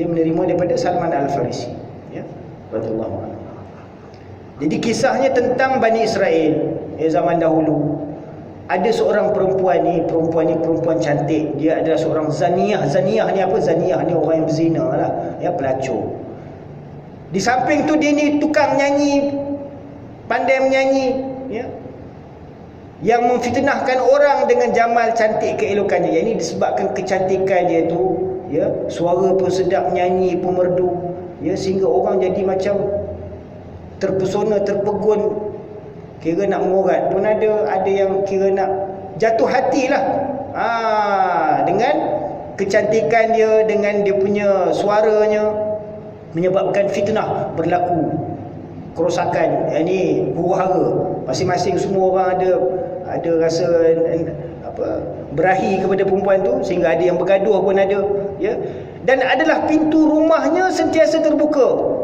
menerima daripada Salman Al-Farisi, ya, radhiyallahu anhu. Jadi kisahnya tentang Bani Israel zaman dahulu. Ada seorang perempuan ni perempuan cantik. Dia adalah seorang zaniah. Zaniah ni apa? Zaniah ni orang yang berzina lah, ya, pelacur. Di samping tu dia ni tukang nyanyi, pandai menyanyi, ya, yang memfitnahkan orang dengan jamal cantik keelokannya. Yang ini disebabkan kecantikan dia tu, ya, suara pun sedap, nyanyi pun merdu, ya, sehingga orang jadi macam terpesona, terpegun, kira nak mengorat pun ada yang kira nak jatuh hatilah dengan kecantikan dia, dengan dia punya suaranya, menyebabkan fitnah berlaku, kerosakan. Ini huru-hara, masing-masing semua orang ada rasa berahi kepada perempuan tu, sehingga ada yang bergaduh pun ada, ya. Dan adalah pintu rumahnya sentiasa terbuka.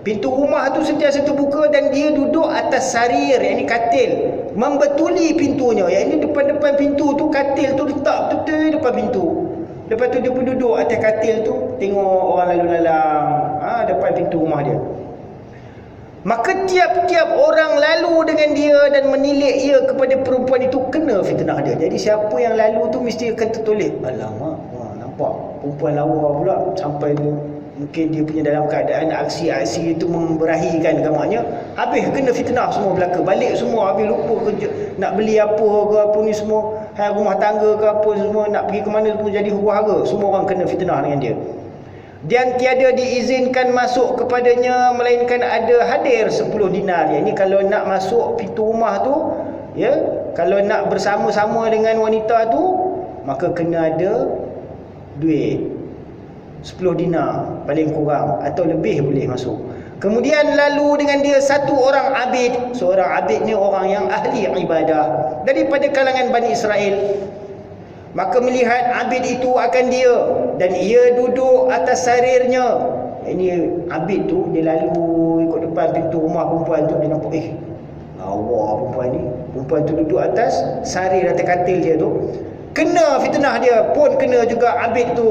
Pintu rumah tu sentiasa terbuka dan dia duduk atas sarir, yakni katil, membetuli pintunya. Yang ini depan-depan pintu tu, katil tu letak betul depan pintu. Lepas tu dia pun duduk atas katil tu, tengok orang lalu lalang depan pintu rumah dia. Maka tiap-tiap orang lalu dengan dia dan menilik ia kepada perempuan itu, kena fitnah dia. Jadi siapa yang lalu tu mesti akan tertolak. Alamak, nampak perempuan lawa pula sampai tu. Mungkin dia punya dalam keadaan aksi-aksi itu memberahikan gamanya. Habis kena fitnah semua belaka. Balik semua habis lupa kerja, nak beli apa ke apa ni semua, rumah tangga ke apa semua, nak pergi ke mana semua jadi huru-hara. Semua orang kena fitnah dengan dia. Dan tiada diizinkan masuk kepadanya melainkan ada hadir 10 dinar. Yang ini kalau nak masuk pintu rumah tu, ya, kalau nak bersama-sama dengan wanita tu, maka kena ada duit 10 dinar paling kurang, atau lebih boleh masuk. Kemudian lalu dengan dia satu orang abid. Seorang abid ni orang yang ahli ibadah daripada kalangan Bani Israel. Maka melihat abid itu akan dia, dan ia duduk atas sarirnya. Ini abid tu, dia lalu ikut depan pintu rumah perempuan tu, dia nampak lawa perempuan ni. Perempuan tu duduk atas sarir, atas katil dia tu. Kena fitnah dia pun, kena juga abid tu,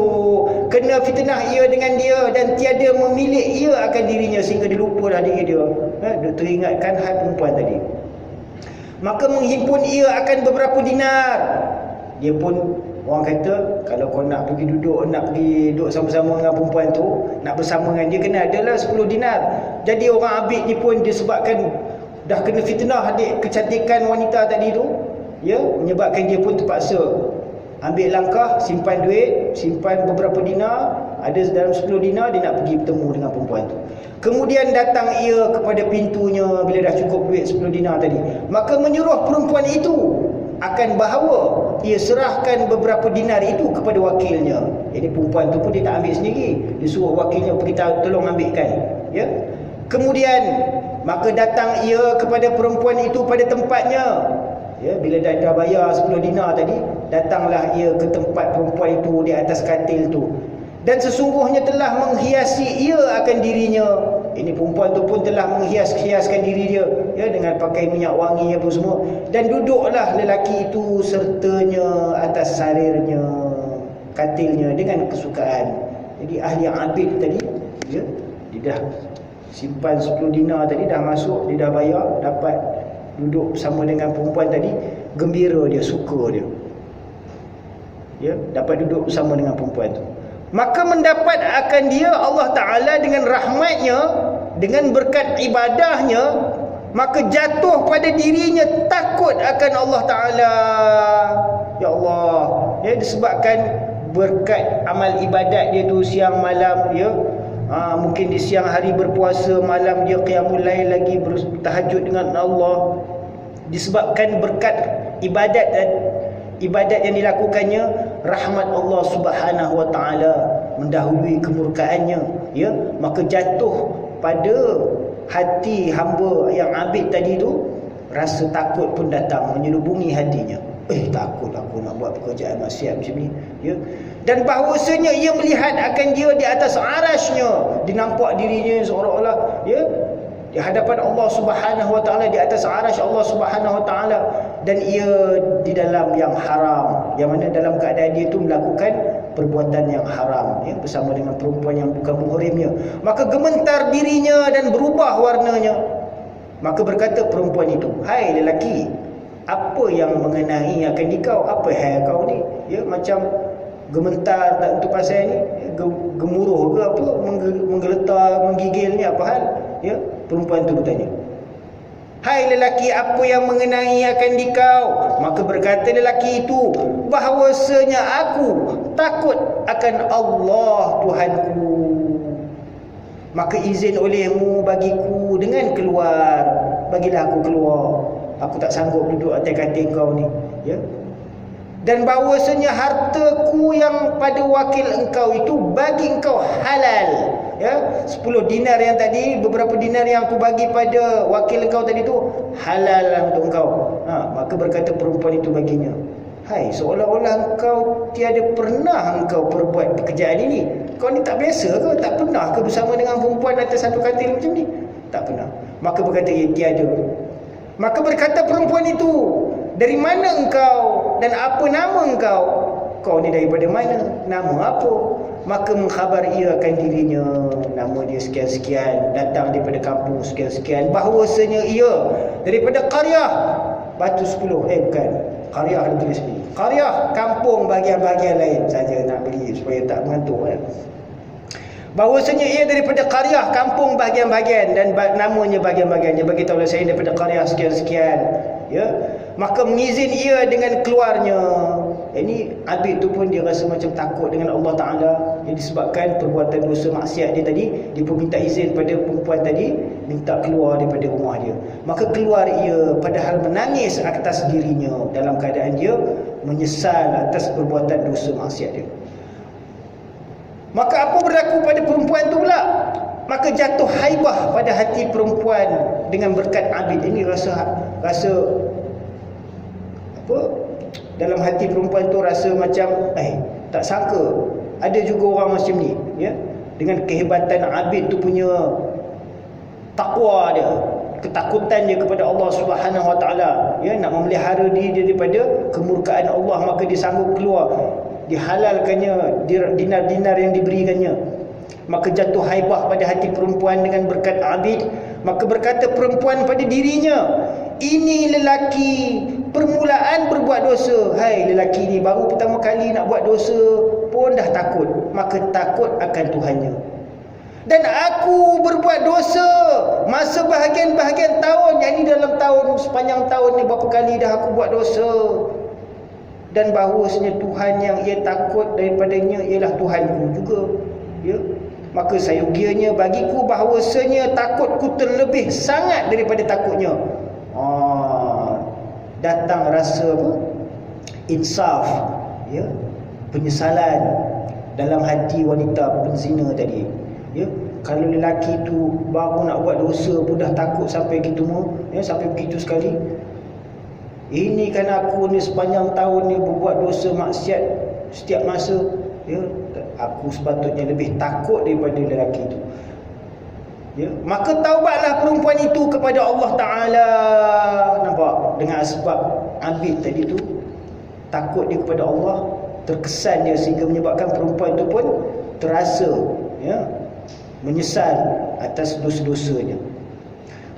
kena fitnah ia dengan dia, dan tiada memilik ia akan dirinya, sehingga dia lupa dah diri dia. Dia teringatkan hal perempuan tadi. Maka menghimpun ia akan beberapa dinar. Dia pun, orang kata, kalau kau nak pergi duduk sama-sama dengan perempuan tu, nak bersama dengan dia, kena adalah 10 dinar. Jadi orang abid ni pun disebabkan dah kena fitnah adik kecantikan wanita tadi tu, ya, menyebabkan dia pun terpaksa ambil langkah, simpan duit, simpan beberapa dinar, ada dalam 10 dinar, dia nak pergi bertemu dengan perempuan tu. Kemudian datang ia kepada pintunya bila dah cukup duit 10 dinar tadi. Maka menyuruh perempuan itu akan bahawa ia serahkan beberapa dinar itu kepada wakilnya. Jadi perempuan tu pun dia tak ambil sendiri, dia suruh wakilnya pergi tolong ambilkan, ya. Kemudian maka datang ia kepada perempuan itu pada tempatnya. Ya, bila dah bayar 10 dinar tadi, datanglah ia ke tempat perempuan itu di atas katil tu. Dan sesungguhnya telah menghiasi ia akan dirinya. Ini perempuan tu pun telah menghiaskan diri dia, ya, dengan pakai minyak wangi apa semua. Dan duduklah lelaki itu sertanya atas sarirnya, katilnya, dengan kesukaan. Jadi ahli abid tadi, ya, dia dah simpan 10 dinar tadi, dah masuk, dia dah bayar, dapat duduk bersama dengan perempuan tadi, gembira dia, suka dia, ya, dapat duduk bersama dengan perempuan tu. Maka mendapat akan dia Allah Ta'ala dengan rahmatnya, dengan berkat ibadahnya, maka jatuh pada dirinya takut akan Allah Ta'ala. Ya Allah, ya, disebabkan berkat amal ibadat dia tu siang malam, ya, mungkin di siang hari berpuasa, malam dia qiyamul lail lagi, bertahajud dengan Allah. Disebabkan berkat ibadat yang dilakukannya, rahmat Allah Subhanahu wa taala mendahului kemurkaannya, ya, maka jatuh pada hati hamba yang abid tadi tu rasa takut pun datang menyelubungi hatinya. Takut aku nak buat pekerjaan maksiat macam ni, ya. Dan bahawasanya ia melihat akan dia di atas arasy-Nya, dinampak dirinya seolah-olah, ya, di hadapan Allah Subhanahu wa taala, di atas arasy Allah Subhanahu wa taala, dan ia di dalam yang haram, yang mana dalam keadaan dia itu melakukan perbuatan yang haram, ya, bersama dengan perempuan yang bukan muhrimnya. Maka gementar dirinya dan berubah warnanya. Maka berkata perempuan itu, "Hai lelaki, apa yang mengenai akan dikau? Apa hal kau ni? Ya, macam gementar tak tentu pasal ni, gemuruh ke apa, menggeletar, menggigil ni, apa hal?" Ya, perempuan tu bertanya. Hai lelaki, apa yang mengenai akan dikau? Maka berkata lelaki itu, bahawasanya aku takut akan Allah Tuhanku. Maka izin olehmu bagiku dengan keluar. Bagilah aku keluar. Aku tak sanggup duduk atas katil kau ni. Ya. Dan bahawasanya hartaku yang pada wakil engkau itu bagi engkau halal. Ya, 10 dinar yang tadi, beberapa dinar yang aku bagi pada wakil engkau tadi tu halal untuk engkau. Maka berkata perempuan itu baginya, hai, seolah-olah engkau tiada pernah engkau perbuat pekerjaan ini. Kau ni tak biasa ke? Tak pernah ke bersama dengan perempuan atas satu katil macam ni? Tak pernah. Maka berkata, ya, tiada. Maka berkata perempuan itu, dari mana engkau dan apa nama engkau? Kau ni daripada mana? Nama apa? Maka mengkhabar ia akan dirinya, nama dia sekian-sekian, datang daripada kampung sekian-sekian, bahawasanya ia daripada qaryah Batu 10, bukan, qaryah ada tulis ni, qaryah kampung bahagian-bahagian lain saja nak beri supaya tak mengantuk kan. Bahawasanya ia daripada qaryah kampung bahagian-bahagian dan namanya bahagian-bahagian. Dia bagi tahu saya daripada qaryah sekian-sekian, ya. Maka mengizin ia dengan keluarnya. Ini Abid tu pun dia rasa macam takut dengan Allah Ta'ala, yang disebabkan perbuatan dosa maksiat dia tadi. Dia pun minta izin pada perempuan tadi, minta keluar daripada rumah dia. Maka keluar ia padahal menangis atas dirinya, dalam keadaan dia menyesal atas perbuatan dosa maksiat dia. Maka apa berlaku pada perempuan tu pula? Maka jatuh haibah pada hati perempuan dengan berkat Abid. Ini rasa apa? Dalam hati perempuan tu rasa macam tak sangka ada juga orang macam ni, ya. Dengan kehebatan Abid tu punya takwa dia, ketakutan dia kepada Allah Subhanahu Wa Taala, ya, nak memelihara diri dia daripada kemurkaan Allah, maka dia sanggup keluar, dihalalkannya dinar-dinar yang diberikannya. Maka jatuh haibah pada hati perempuan dengan berkat Abid. Maka berkata perempuan pada dirinya, ini lelaki permulaan berbuat dosa. Hai, lelaki ni baru pertama kali nak buat dosa pun dah takut. Maka takut akan Tuhannya. Dan aku berbuat dosa masa bahagian-bahagian tahun, yang ini dalam tahun, sepanjang tahun ni berapa kali dah aku buat dosa. Dan bahawasanya Tuhan yang ia takut daripadanya ialah Tuhanku juga, ya. Maka sayogianya bagiku bahawasanya takutku terlebih sangat daripada takutnya. Datang rasa apa? Insaf, ya, penyesalan dalam hati wanita penzina tadi, ya. Kalau lelaki tu baru nak buat dosa pun dah takut sampai gitu, ya, sampai begitu sekali. Ini kan aku ni sepanjang tahun ni berbuat dosa maksiat setiap masa, ya. Aku sepatutnya lebih takut daripada lelaki itu, ya. Maka taubatlah perempuan itu kepada Allah Ta'ala. Nampak? Dengan sebab Abid tadi tu takut dia kepada Allah, terkesan dia, sehingga menyebabkan perempuan itu pun terasa, ya, menyesal atas dosa-dosanya.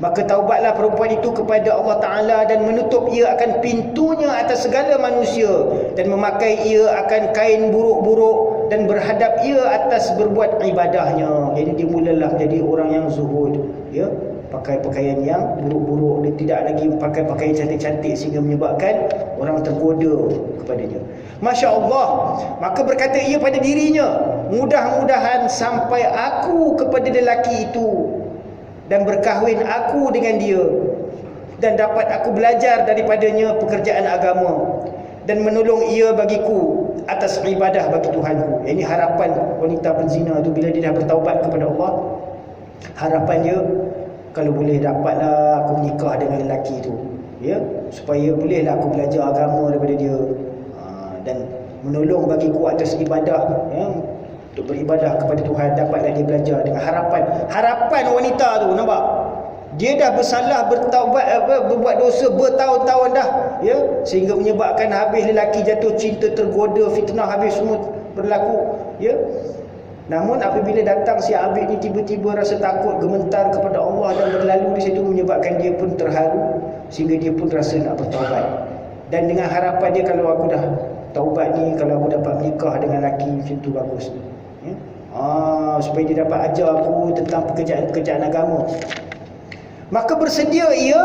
Maka taubatlah perempuan itu kepada Allah Ta'ala dan menutup ia akan pintunya atas segala manusia, dan memakai ia akan kain buruk-buruk, dan berhadap ia atas berbuat ibadahnya. Jadi dia mulalah jadi orang yang zuhud, ya, pakai pakaian yang buruk-buruk, dan tidak lagi pakai pakaian cantik-cantik, sehingga menyebabkan orang tergoda kepadanya. Masya Allah. Maka berkata ia pada dirinya, mudah-mudahan sampai aku kepada lelaki itu dan berkahwin aku dengan dia, dan dapat aku belajar daripadanya pekerjaan agama, dan menolong ia bagiku atas ibadah bagi Tuhanku. Ini harapan wanita penzina tu bila dia dah bertaubat kepada Allah. Harapan dia, kalau boleh dapatlah aku menikah dengan lelaki tu, ya, supaya bolehlah aku belajar agama daripada dia, dan menolong bagiku atas ibadah, ya, untuk beribadah kepada Tuhan. Dapatlah dia belajar dengan harapan wanita tu. Nampak? Dia dah bersalah, bertaubat, berbuat dosa bertahun-tahun dah, ya, sehingga menyebabkan habis lelaki jatuh cinta, tergoda, fitnah, habis semua berlaku, ya. Namun apabila datang si Abid ni, tiba-tiba rasa takut, gemetar kepada Allah dan berlalu di situ, menyebabkan dia pun terharu, sehingga dia pun rasa nak bertaubat. Dan dengan harapan dia, kalau aku dah taubat ni, kalau aku dapat menikah dengan lelaki macam tu, bagus, ya? Supaya dia dapat ajar aku tentang pekerjaan-pekerjaan agama. Maka bersedia ia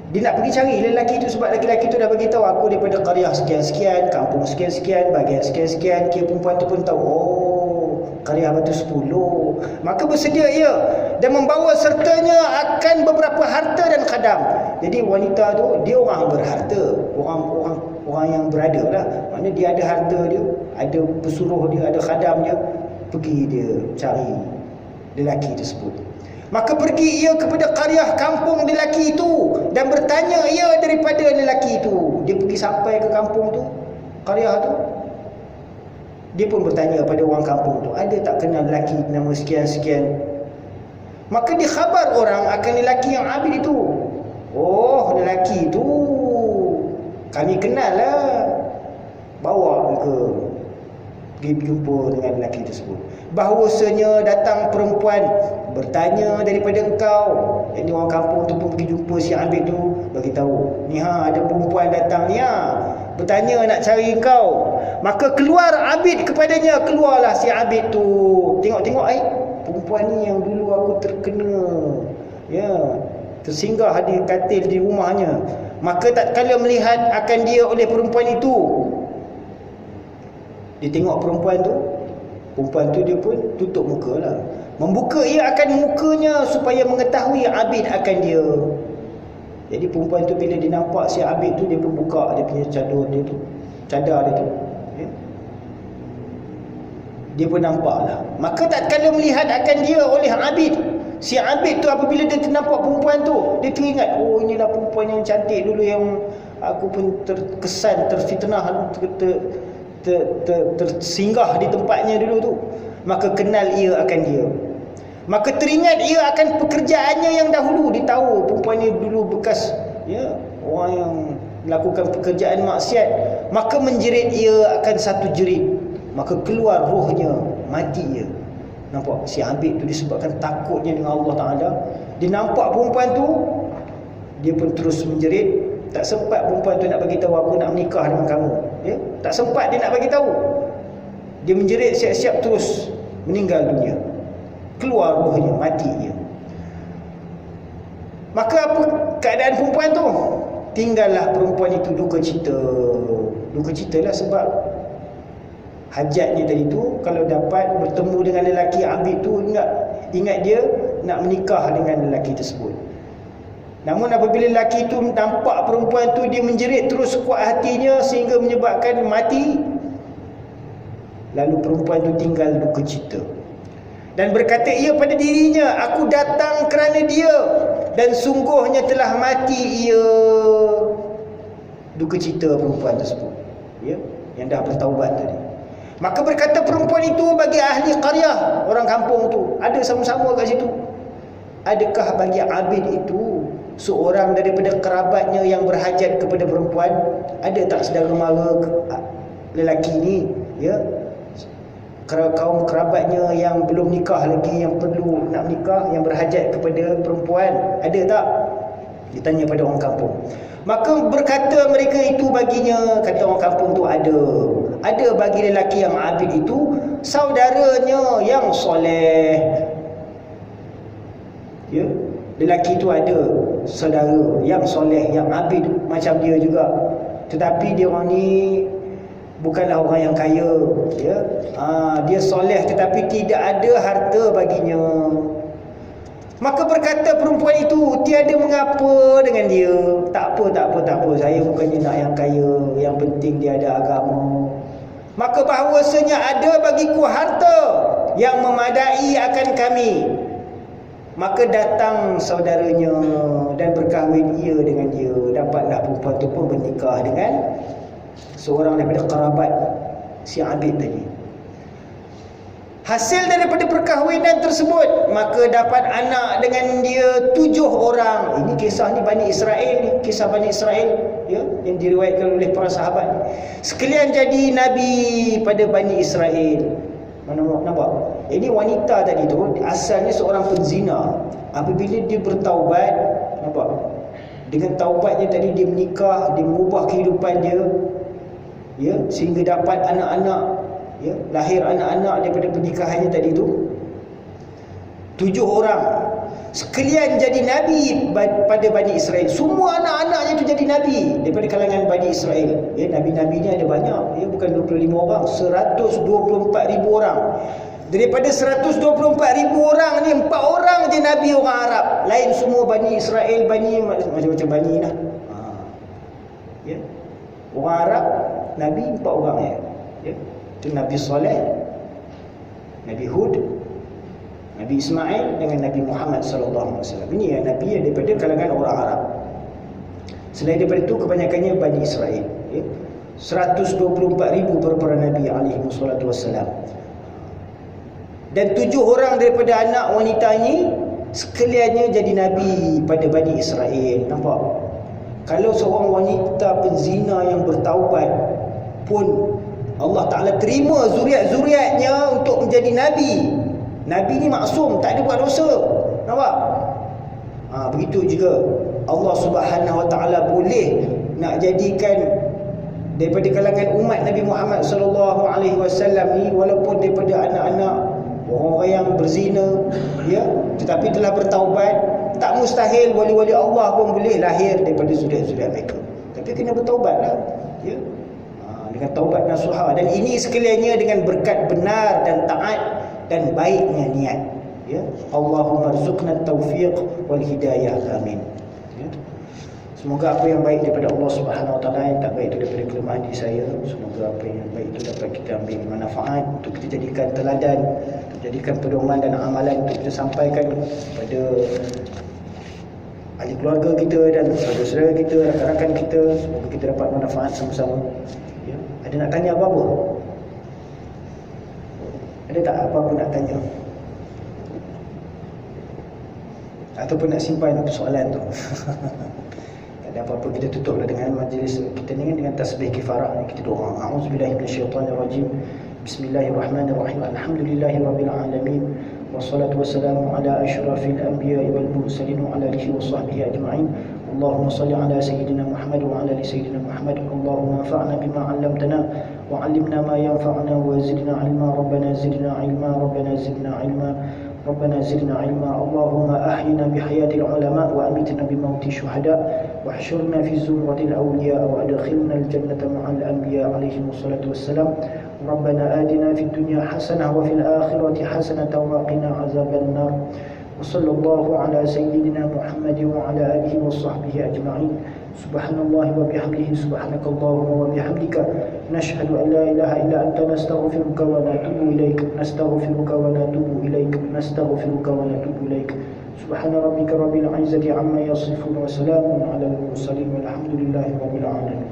Dia nak pergi cari lelaki itu sebab lelaki itu dah bagi tahu aku daripada qaryah sekian-sekian, kampung sekian-sekian, bahagian sekian-sekian. Kira perempuan tu pun tahu, oh, qaryah Batu 10. Maka bersedia ia dan membawa sertanya akan beberapa harta dan khadam. Jadi wanita tu dia orang berharta, orang yang berada lah. Maknanya dia ada harta dia, ada pesuruh dia, ada khadam dia. Pergi dia cari lelaki tersebut. Maka pergi ia kepada qaryah kampung lelaki itu dan bertanya ia daripada lelaki itu. Dia pergi sampai ke kampung tu, qaryah tu. Dia pun bertanya pada orang kampung tu, ada tak kenal lelaki nama sekian-sekian? Maka dikhabar orang akan lelaki yang abid itu. Oh, lelaki itu kami kenal lah. Bawa ke pergi berjumpa dengan lelaki tersebut. Bahawasanya datang perempuan bertanya daripada engkau. Ini orang kampung tu pun pergi jumpa si Abid tu, bagi tahu, ni ada perempuan datang ni bertanya nak cari engkau. Maka keluar Abid kepadanya, keluarlah si Abid tu. Tengok-tengok, perempuan ni yang dulu aku terkena, tersinggah di katil di rumahnya. Maka tatkala melihat akan dia oleh perempuan itu, dia tengok perempuan tu dia pun tutup muka lah. Membuka ia akan mukanya supaya mengetahui Abid akan dia. Jadi perempuan tu bila dia nampak si Abid tu, dia pun buka dia punya cadar dia tu. Dia pun nampak lah. Maka tatkala melihat akan dia oleh Abid, si Abid tu apabila dia ternampak perempuan tu, dia teringat, oh inilah perempuan yang cantik dulu yang aku pun terkesan, terfitnah, tersinggah di tempatnya dulu tu. Maka kenal ia akan dia. Maka teringat ia akan pekerjaannya yang dahulu. Dia tahu perempuan ni dulu bekas orang yang melakukan pekerjaan maksiat. Maka menjerit ia akan satu jerit. Maka keluar rohnya, mati ia. Nampak si Abid tu disebabkan takutnya dengan Allah Ta'ala. Dia nampak perempuan tu, dia pun terus menjerit. Tak sempat perempuan tu nak bagi tahu aku nak menikah dengan kamu. Tak sempat dia nak bagi tahu. Dia menjerit siap-siap terus meninggal dunia. Keluar rohnya, mati dia. Maka apa keadaan perempuan tu? Tinggallah perempuan itu duka cita. Duka citalah sebab hajatnya tadi tu, kalau dapat bertemu dengan lelaki Abid tu, ingat dia nak menikah dengan lelaki tersebut. Namun apabila lelaki itu nampak perempuan tu, dia menjerit terus kuat hatinya sehingga menyebabkan mati. Lalu perempuan itu tinggal duka cita. Dan berkata ia pada dirinya, aku datang kerana dia, dan sungguhnya telah mati ia. Duka cita perempuan tersebut, yang dah bertaubat tadi. Maka berkata perempuan itu bagi ahli qaryah, orang kampung tu, ada sama-sama kat situ, adakah bagi Abid itu seorang daripada kerabatnya yang berhajat kepada perempuan? Ada tak saudara mara lelaki ni, kaum kerabatnya yang belum nikah lagi, yang perlu nak nikah, yang berhajat kepada perempuan, ada tak? Ditanya pada orang kampung. Maka berkata mereka itu baginya, kata orang kampung tu, ada bagi lelaki yang Abid itu saudaranya yang soleh. Lelaki itu ada saudara yang soleh, yang Abid macam dia juga, tetapi dia orang ni bukanlah orang yang kaya, dia soleh tetapi tidak ada harta baginya. Maka berkata perempuan itu, tiada mengapa dengan dia. Tak apa, saya bukannya nak yang kaya, yang penting dia ada agama. Maka bahawasanya ada bagiku harta yang memadai akan kami. Maka datang saudaranya dan berkahwin ia dengan dia. Dapatlah perempuan itu pun bernikah dengan seorang daripada kerabat si Abid tadi. Hasil daripada perkahwinan tersebut, maka dapat anak dengan dia 7 orang. Ini kisah ni Bani Israel ni, kisah Bani Israel yang diriwayatkan oleh para sahabat. Sekalian jadi nabi pada Bani Israel. Mana nampak? Ini wanita tadi tu asalnya seorang penzina. Apabila dia bertaubat, nampak? Dengan taubatnya tadi dia menikah, dia mengubah kehidupan dia, sehingga dapat anak-anak, lahir anak-anak daripada pernikahannya tadi tu 7 orang. sekalian jadi nabi pada Bani Israel. Semua anak-anaknya itu jadi nabi daripada kalangan Bani Israel. Nabi-nabi ni ada banyak, bukan 25 orang, 124,000 orang. Daripada 124,000 orang ni, 4 orang je nabi orang Arab. Lain semua Bani Israel, macam-macam Bani lah. Orang Arab nabi 4 orang ya. Itu Nabi Saleh, Nabi Hud, Nabi Ismail dengan Nabi Muhammad sallallahu alaihi wasallam. Ini yang nabi yang daripada kalangan orang Arab. Selain daripada itu kebanyakannya Bani Israel. 124,000 para nabi alaihi wassalatu wassalam. Dan 7 orang daripada anak wanita ini sekaliannya jadi nabi pada Bani Israel. Nampak? Kalau seorang wanita penzina yang bertaubat pun Allah Ta'ala terima zuriat-zuriatnya untuk menjadi nabi. Nabi ni maksum, tak ada buat dosa. Nampak? Begitu juga Allah Subhanahu Wa Ta'ala boleh nak jadikan daripada kalangan umat Nabi Muhammad sallallahu alaihi wasallam ni, walaupun daripada anak-anak orang-orang yang berzina tetapi telah bertaubat, tak mustahil wali-wali Allah pun boleh lahir daripada zuriat-zuriat mereka. Tapi kena bertaubatlah dengan taubat nasuha. Dan ini sekaliannya dengan berkat benar dan taat dan baiknya niat. Allahumma rzuqna taufiq wal hidayah, amin. Semoga apa yang baik daripada Allah Subhanahu Wa Taala, yang tak baik itu daripada kelemahan diri saya. Semoga apa yang baik itu dapat kita ambil manfaat untuk kita jadikan teladan, jadikan pedoman dan amalan untuk kita sampaikan kepada ahli keluarga kita dan saudara-saudara kita, rakan-rakan kita. Semoga kita dapat manfaat sama-sama. Ada nak tanya apa-apa? Ada tak apa-apa nak tanya? Ataupun nak simpan persoalan tu? Tak ada apa-apa, kita tutuplah dengan majlis kita ni dengan tasbih kifarah. Kita doa. A'udzubillahi minasyaitanirrajim. Bismillahirrahmanirrahim. Alhamdulillahirabbil alamin. Wassalatu wassalamu ala asyrafil anbiya'i wal mursalin wa ala alihi wa sahbihi ajma'in. اللهم صل على سيدنا محمد وعلى ال سيدنا محمد. اللهم انفعنا بما علمتنا وعلمنا ما ينفعنا وزدنا علما. ربنا زدنا علما. ربنا زدنا علما. ربنا زدنا علما. اللهم أحينا بحياة العلماء وأمتنا بموت الشهداء واحشرنا في زمرة الأولياء وأدخلنا الجنة مع الأنبياء عليهم الصلاة والسلام. ربنا آتنا في الدنيا حسنة وفي الآخرة حسنة وقنا عذاب النار. وصلى الله على سيدنا محمد وعلى آله وصحبه أجمعين. سبحان الله وبحمده. سبحانك اللهم وبحمدك نشهد أن لا إله إلا أنت. نستغفرك ونتوب إليك. نستغفرك ونتوب إليك. نستغفرك ونتوب إليك. سبحان ربك رب العزة عما يصفون وسلام على المرسلين والحمد لله رب العالمين.